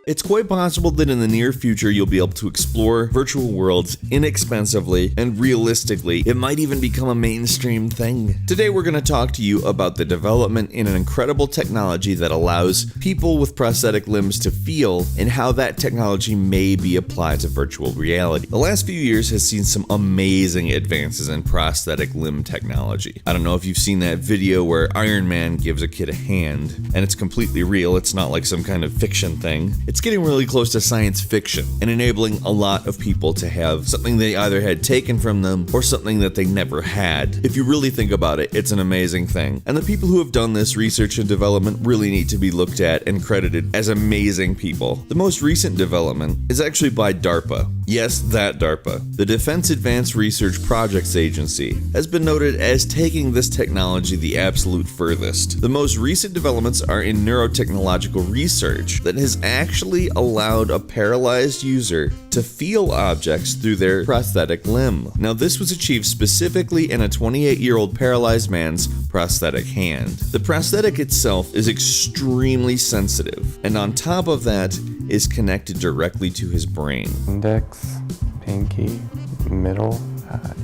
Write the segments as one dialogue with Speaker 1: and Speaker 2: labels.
Speaker 1: It's quite possible that in the near future you'll be able to explore virtual worlds inexpensively and realistically. It might even become a mainstream thing. Today we're going to talk to you about the development in an incredible technology that allows people with prosthetic limbs to feel and how that technology may be applied to virtual reality. The last few years has seen some amazing advances in prosthetic limb technology. I don't know if you've seen that video where Iron Man gives a kid a hand and it's completely real. It's not like some kind of fiction thing. It's getting really close to science fiction and enabling a lot of people to have something they either had taken from them or something that they never had. If you really think about it, it's an amazing thing. And the people who have done this research and development really need to be looked at and credited as amazing people. The most recent development is actually by DARPA. Yes, that DARPA. The Defense Advanced Research Projects Agency has been noted as taking this technology the absolute furthest. The most recent developments are in neurotechnological research that has actually allowed a paralyzed user to feel objects through their prosthetic limb. Now, this was achieved specifically in a 28-year-old paralyzed man's prosthetic hand. The prosthetic itself is extremely sensitive, and on top of that is connected directly to his brain.
Speaker 2: Index, pinky, middle,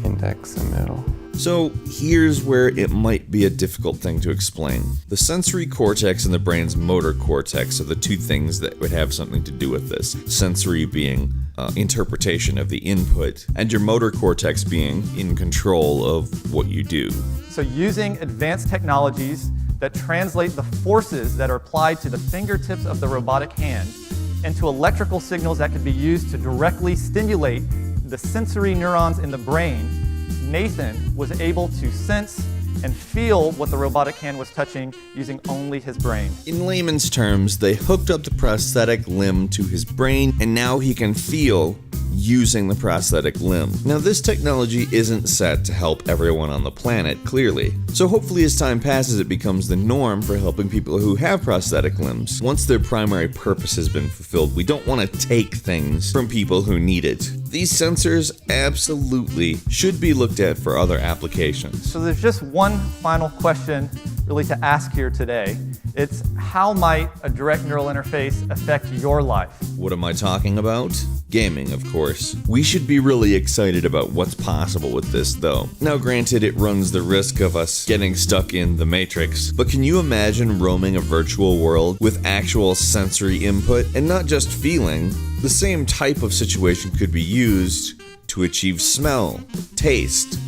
Speaker 2: index and middle.
Speaker 1: So here's where it might be a difficult thing to explain. The sensory cortex and the brain's motor cortex are the two things that would have something to do with this. Sensory being interpretation of the input, and your motor cortex being in control of what you do.
Speaker 3: So using advanced technologies that translate the forces that are applied to the fingertips of the robotic hand into electrical signals that can be used to directly stimulate the sensory neurons in the brain, Nathan was able to sense and feel what the robotic hand was touching using only his brain.
Speaker 1: In layman's terms, they hooked up the prosthetic limb to his brain, and now he can feel using the prosthetic limb. Now, this technology isn't set to help everyone on the planet, clearly. So hopefully as time passes, it becomes the norm for helping people who have prosthetic limbs. Once their primary purpose has been fulfilled, we don't want to take things from people who need it. These sensors absolutely should be looked at for other applications.
Speaker 3: So there's just one final question really to ask here today. It's how might a direct neural interface affect your life?
Speaker 1: What am I talking about? Gaming, of course. We should be really excited about what's possible with this, though. Now, granted, it runs the risk of us getting stuck in the Matrix, but can you imagine roaming a virtual world with actual sensory input and not just feeling? The same type of situation could be used to achieve smell, taste.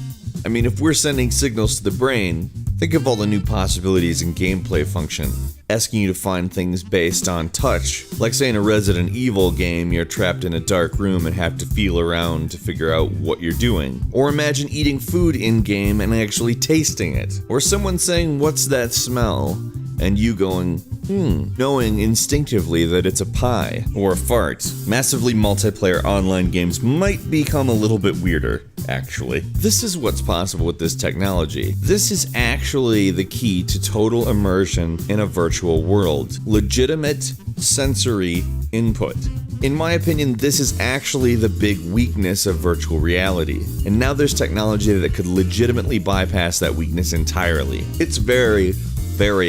Speaker 1: I mean, if we're sending signals to the brain, think of all the new possibilities in gameplay function, asking you to find things based on touch. Like say in a Resident Evil game, you're trapped in a dark room and have to feel around to figure out what you're doing. Or imagine eating food in-game and actually tasting it. Or someone saying, "What's that smell?" and you going, knowing instinctively that it's a pie or a fart. Massively multiplayer online games might become a little bit weirder, actually. This is what's possible with this technology. This is actually the key to total immersion in a virtual world. Legitimate sensory input. In my opinion, this is actually the big weakness of virtual reality. And now there's technology that could legitimately bypass that weakness entirely. It's very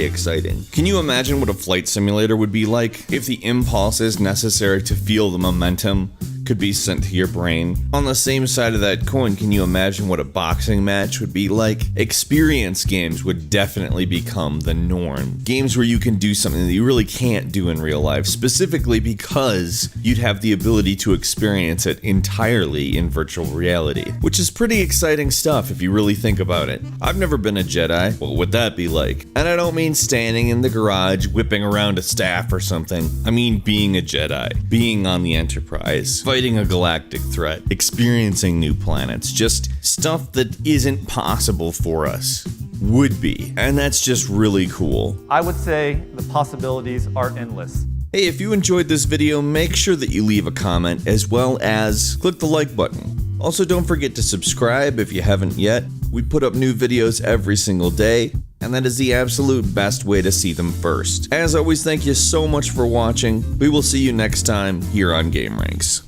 Speaker 1: exciting. Can you imagine what a flight simulator would be like if the impulses necessary to feel the momentum could be sent to your brain? On the same side of that coin, can you imagine what a boxing match would be like? Experience games would definitely become the norm. Games where you can do something that you really can't do in real life, specifically because you'd have the ability to experience it entirely in virtual reality, which is pretty exciting stuff if you really think about it. I've never been a Jedi. What would that be like? And I don't mean standing in the garage whipping around a staff or something. I mean being a Jedi, being on the Enterprise, fighting a galactic threat, experiencing new planets, just stuff that isn't possible for us. Would be, and that's just really cool.
Speaker 3: I would say the possibilities are endless.
Speaker 1: Hey, if you enjoyed this video, make sure that you leave a comment as well as click the like button. Also, don't forget to subscribe if you haven't yet. We put up new videos every single day, and that is the absolute best way to see them first. As always, thank you so much for watching. We will see you next time here on Game Ranks.